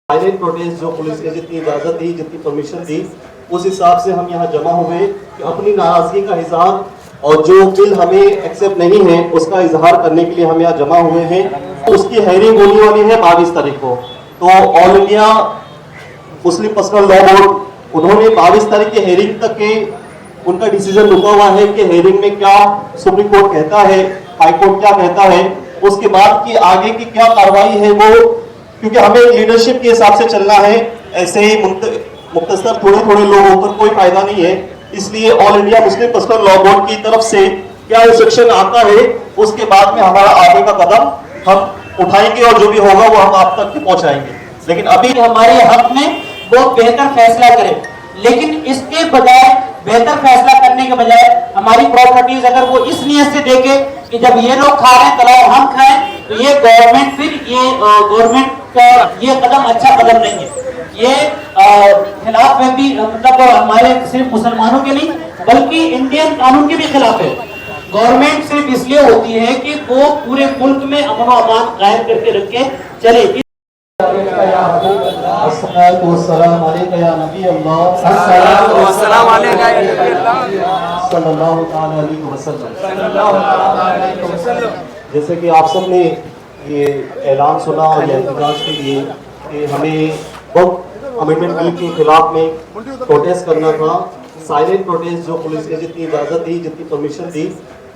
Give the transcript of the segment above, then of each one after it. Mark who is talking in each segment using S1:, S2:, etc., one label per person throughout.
S1: Silent protest जो police ने जितनी इजाजत दी, जितनी परमिशन दी, उस हिसाब से हम यहाँ जमा हुए कि अपनी नाराजगी का इजहार और जो बिल हमें एक्सेप्ट नहीं है उसका इजहार करने के लिए हम यहाँ जमा हुए हैं। उसकी हेयरिंग होने वाली है 22 तारीख को। तो all India Muslim personal law board उन्होंने 22 तारीख की हेयरिंग तक के उनका डिसीजन रुका हुआ है कि हेयरिंग में क्या सुप्रीम कोर्ट कहता है, हाई कोर्ट क्या कहता है, उसके बाद की आगे की क्या कार्रवाई है वो, क्योंकि हमें लीडरशिप के हिसाब से चलना है। ऐसे ही मुख्तसर थोड़े थोड़े लोग होकर कोई फायदा नहीं है। इसलिए all India Muslim personal law board की तरफ से क्या इंस्ट्रक्शन आता है उसके बाद में हमारा आगे का कदम हम उठाएंगे और जो भी होगा वो हम आप तक पहुंचाएंगे। लेकिन अभी
S2: हमारे हक में वो बेहतर फैसला करे, लेकिन इसके बजाय बेहतर फैसला करने के बजाय हमारी प्रॉपर्टीज अगर वो इस नियत से देखे कि जब ये लोग खा रहे हैं तो हम खाएं, तो ये गवर्नमेंट गवर्नमेंट का ये कदम अच्छा कदम नहीं है। ये खिलाफ है भी, मतलब हमारे सिर्फ मुसलमानों के नहीं बल्कि इंडियन कानून के भी खिलाफ है। गवर्नमेंट सिर्फ इसलिए होती है कि वो पूरे मुल्क में अमन और अमान कायम करके रखे चले।
S1: जैसे कि आप सब ने ये ऐलान सुना और ये एहतजाज के लिए कि हमें वक्त अमेंडमेंट बिल के खिलाफ में प्रोटेस्ट करना था। साइलेंट प्रोटेस्ट जो पुलिस ने जितनी इजाज़त दी, जितनी परमिशन दी,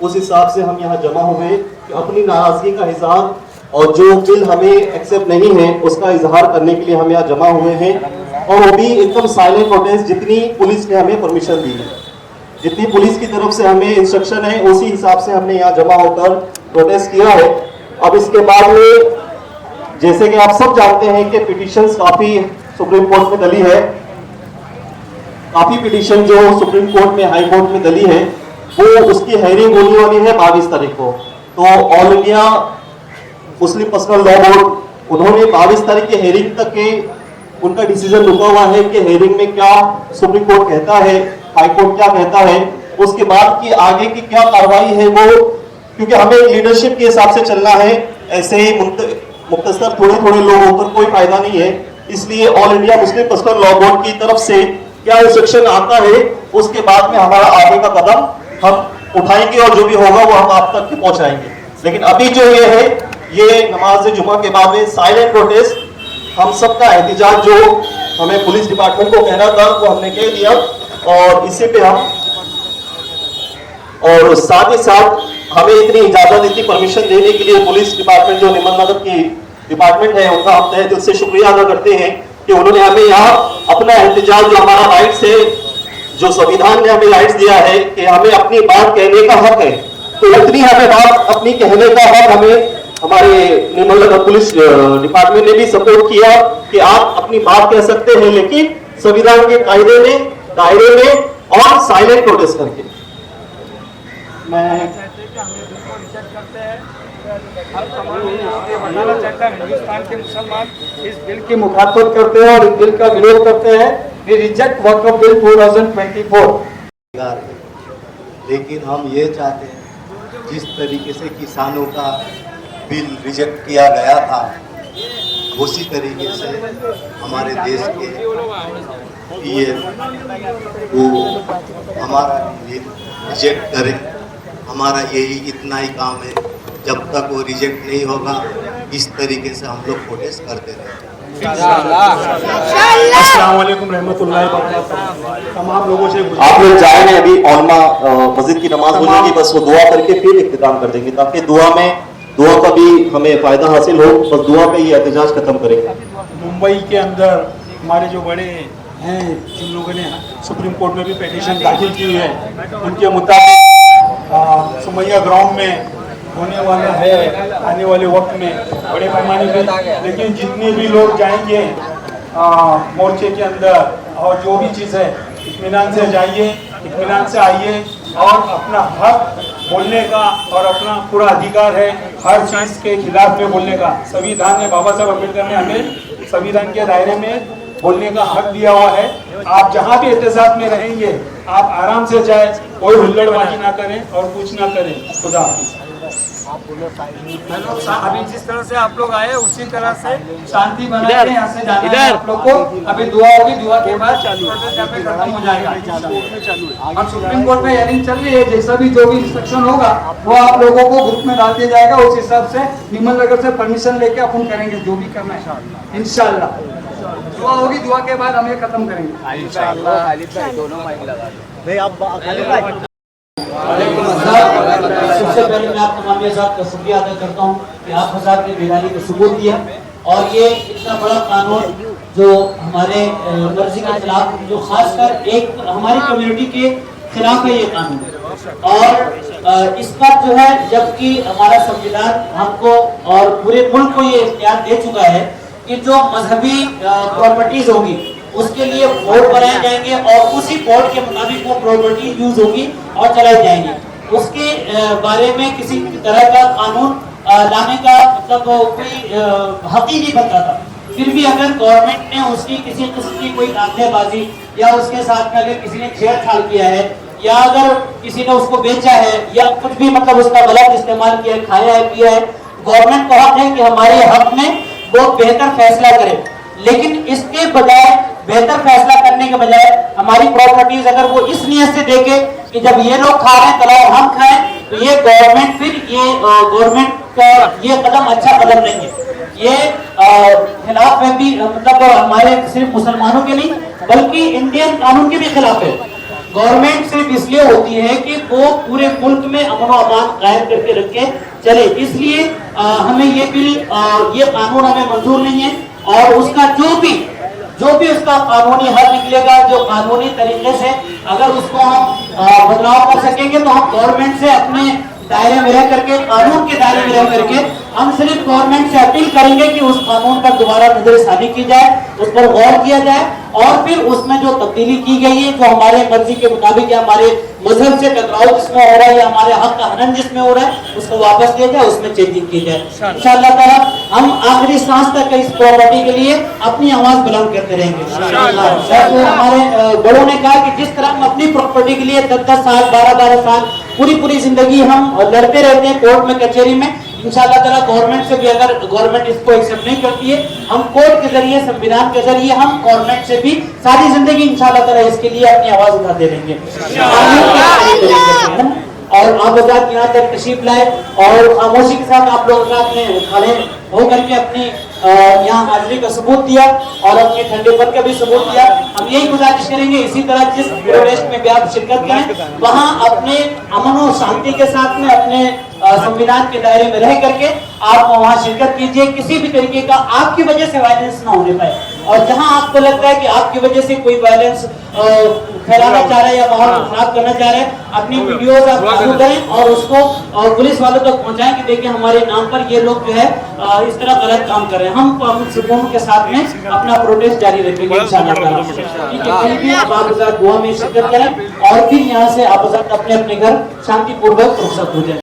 S1: उस हिसाब से हम यहाँ जमा हुए कि अपनी नाराज़गी का इजहार और जो बिल हमें एक्सेप्ट नहीं है उसका इजहार करने के लिए हम यहाँ जमा हुए हैं। और वो भी एकदम साइलेंट प्रोटेस्ट, जितनी पुलिस ने हमें परमिशन दी है, जितनी पुलिस की तरफ से हमें इंस्ट्रक्शन है उसी हिसाब से हमने यहाँ जमा होकर प्रोटेस्ट किया है। अब इसके बाद में जैसे कि आप सब जानते हैं कि पिटीशंस काफ़ी सुप्रीम कोर्ट में डली है, काफ़ी पिटीशन जो सुप्रीम कोर्ट में, हाई कोर्ट में डली है, वो उसकी हेयरिंग होने वाली है 22 तारीख को। तो all India Muslim personal law board उन्होंने 22 तारीख की हेयरिंग तक के उनका डिसीजन रुका हुआ है कि हेयरिंग में क्या सुप्रीम कोर्ट कहता है, हाई कोर्ट क्या कहता है, उसके बाद की आगे की क्या कार्रवाई है वो, क्योंकि हमें लीडरशिप के हिसाब से चलना है। ऐसे ही मुख्तसर थोड़े थोड़े लोग होकर कोई फायदा नहीं है। इसलिए all India Muslim personal law board की तरफ से क्या इंस्ट्रक्शन आता है उसके बाद में हमारा आगे का कदम हम उठाएंगे और जो भी होगा वो हम आप तक पहुंचाएंगे। लेकिन अभी जो ये है, ये नमाज जुमा के बाद में साइलेंट प्रोटेस्ट, हम सबका एहतजाज जो हमें पुलिस डिपार्टमेंट को कहना था वो हमने कह दिया, और इसी पे हम, और साथ ही साथ हमें इतनी इजाजत, इतनी परमिशन देने के लिए पुलिस डिपार्टमेंट जो निमनगर की डिपार्टमेंट है उनका हम तहे दिल से शुक्रिया अदा करते हैं कि उन्होंने हमें यहाँ अपना एहतजाज, जो हमारा राइट्स है, जो संविधान ने हमें राइट्स दिया है कि हमें अपनी बात कहने का हक है, तो इतनी हमें बात अपनी कहने का हक हमें हमारे निमनगर पुलिस डिपार्टमेंट ने भी सपोर्ट किया कि आप अपनी बात कह सकते हैं, लेकिन संविधान के कायदे में, दायरे में और साइलेंट प्रोटेस्ट करके। मैं
S3: बनाना चाहता है हिंदुस्तान के मुसलमान इस बिल की मुखातबत करते हैं और इस बिल का विरोध करते हैं। We reject Waqf bill 2024।
S4: लेकिन हम ये चाहते हैं जिस तरीके से किसानों का बिल रिजेक्ट किया गया था उसी तरीके से हमारे देश के पीएम वो हमारा बिल रिजेक्ट करें। हमारा यही इतना ही काम है, जब तक वो रिजेक्ट नहीं होगा इस तरीके से हम लोग प्रोटेस्ट करते रहेंगे।
S3: अस्सलाम वालेकुम रहमतुल्लाहि व बरकातहू। तमाम लोगों से
S1: आप लोग जाएंगे, अभी औलमा मस्जिद की नमाज हो जाएगी, बस वो दुआ करके फिर इख्तिताम कर देंगे, ताकि दुआ का भी हमें फायदा हासिल हो। बस दुआ पे ये एहतजाज खत्म करेंगे।
S3: मुंबई के अंदर हमारे जो बड़े हैं, जिन लोगों ने सुप्रीम कोर्ट में भी पिटीशन दाखिल की है, उनके मुताबिक सुमैया ग्राउंड में होने वाला है आने वाले वक्त में बड़े पैमाने पे। लेकिन जितने भी लोग जाएंगे मोर्चे के अंदर, और जो भी चीज़ है, इत्मीनान से जाइए, इत्मीनान से आइए, और अपना हक बोलने का और अपना पूरा अधिकार है हर चीज़ के खिलाफ में बोलने का। संविधान ने, बाबा साहब अम्बेडकर ने हमें संविधान के दायरे में बोलने का हक दिया हुआ है। आप जहाँ भी एहतजाज में रहेंगे आप आराम से जाए, कोई हुल्लड़बाजी ना करें और कुछ ना करें। खुदा हाफिज़। अभी जिस तरह से आप लोग आए उसी तरह से शांति बनाए के यहाँ से जाना है आप लोग को। अभी दुआ होगी, दुआ के बाद प्रोटेस्ट यहाँ पे खत्म हो जाएगा। अब सुप्रीम कोर्ट में हियरिंग चल रही है, जैसा भी जो भी इंस्ट्रक्शन होगा वो आप लोगों को ग्रुप में डाल दिया जाएगा। उस हिसाब से विमल नगर से परमिशन लेके अपन करेंगे जो भी करना है इंशाल्लाह। दुआ होगी, दुआ के बाद हम ये खत्म करेंगे।
S2: सबसे पहले मैं आप तमाम साहब का शुक्रिया अदा करता हूँ कि आप हज़ार ने बेदारी को सबूत दिया और ये इतना बड़ा कानून जो हमारे मर्जी के खिलाफ, जो खासकर एक हमारी कम्युनिटी के खिलाफ है ये कानून। और इस पर जो है, जबकि हमारा संविधान हमको और पूरे मुल्क को ये इख्तियार दे चुका है कि जो मजहबी प्रॉपर्टीज होगी उसके लिए बोर्ड बनाए जाएंगे और उसी बोर्ड के मुताबिक वो प्रॉपर्टी यूज होगी और चलाई जाएंगी। उसके बारे में किसी तरह का कानून लाने का मतलब कोई हक ही नहीं बनता था। फिर भी अगर गवर्नमेंट ने उसकी किसी किस्म की कोई धांधलेबाजी या उसके साथ में अगर किसी ने छेड़छाड़ किया है या अगर किसी ने उसको बेचा है या कुछ भी मतलब उसका गलत इस्तेमाल किया है, खाया है, पिया है, गवर्नमेंट को हक है कि हमारे हक में वो बेहतर फैसला करे। लेकिन इसके बजाय, बेहतर फैसला करने के बजाय हमारी प्रॉपर्टीज अगर वो इस नियत से देखे कि जब ये लोग खा रहे हैं तलाव हम खाएं, तो ये गवर्नमेंट गवर्नमेंट का ये कदम अच्छा कदम नहीं है। ये खिलाफ है भी, मतलब हमारे सिर्फ मुसलमानों के नहीं बल्कि इंडियन कानून के भी खिलाफ है। गवर्नमेंट सिर्फ इसलिए होती है कि वो पूरे मुल्क में अमन और अमान कायम करके रखे चले, इसलिए हमें ये बिल, ये कानून हमें मंजूर नहीं है। और उसका जो भी उसका कानूनी हल निकलेगा, जो कानूनी तरीके से अगर उसको हम बदलाव कर सकेंगे तो हम गवर्नमेंट से अपने दायरे में रह करके, कानून के दायरे में रह करके हम सिर्फ गवर्नमेंट से अपील करेंगे कि उस कानून पर दोबारा नजरसानी की जाए, उस पर गौर किया जाए और फिर उसमें जो तब्दीली की गई है, जो हमारे मर्जी के मुताबिक या हमारे मजहब से टकराव जिसमें हो रहा है या हमारे हक का हनन जिसमें हो रहा है, उसको वापस दिया जाए, उसमें चेंजिंग की जाए। इंशाअल्लाह ताला हम आखिरी सांस तक इस प्रॉपर्टी के लिए अपनी आवाज बुलंद करते रहेंगे। हमारे बड़ों ने कहा कि जिस तरह हम अपनी प्रॉपर्टी के लिए 10-10 साल, 12-12 साल, पूरी जिंदगी हम लड़ते रहते हैं कोर्ट में, कचहरी में, इंशाअल्लाह ताला गवर्नमेंट से भी, अगर गवर्नमेंट इसको एक्सेप्ट नहीं करती है, हम कोर्ट के जरिए, संविधान के जरिए हम गवर्नमेंट से भी सारी जिंदगी इंशाअल्लाह ताला इसके लिए अपनी आवाज उठाते रहेंगे। और आप आजाद यहाँ तक तशरीफ लाए और खामोशी के साथ आप लोग ने खड़े होकर के अपनी यहाँ हाजिरी का सबूत दिया और अपने ठंडेपन का भी सबूत दिया। हम यही गुजारिश करेंगे इसी तरह जिस प्रोटेस्ट में भी आप शिरकत करें वहाँ अपने अमन और शांति के साथ में अपने संविधान के दायरे में रह करके आप वहाँ शिरकत कीजिए। किसी भी तरीके का आपकी वजह से वायलेंस ना होने पाए और जहाँ आपको लगता है कि आपकी वजह से कोई वायलेंस फैलाना चाह रहा है या माहौल को खराब करना चाह रहे हैं, अपनी वीडियोस आप चालू करें और उसको पुलिस वालों तक पहुंचाएं कि देखिए हमारे नाम पर ये लोग जो है इस तरह गलत काम कर रहे हैं। हम सुकून के साथ में अपना प्रोटेस्ट जारी रखेंगे इंशाअल्लाह। ठीक है, कहीं भी आप दुआ में शिरकत करें और फिर यहाँ से आप अपने घर शांतिपूर्वक रुखसत हो जाए।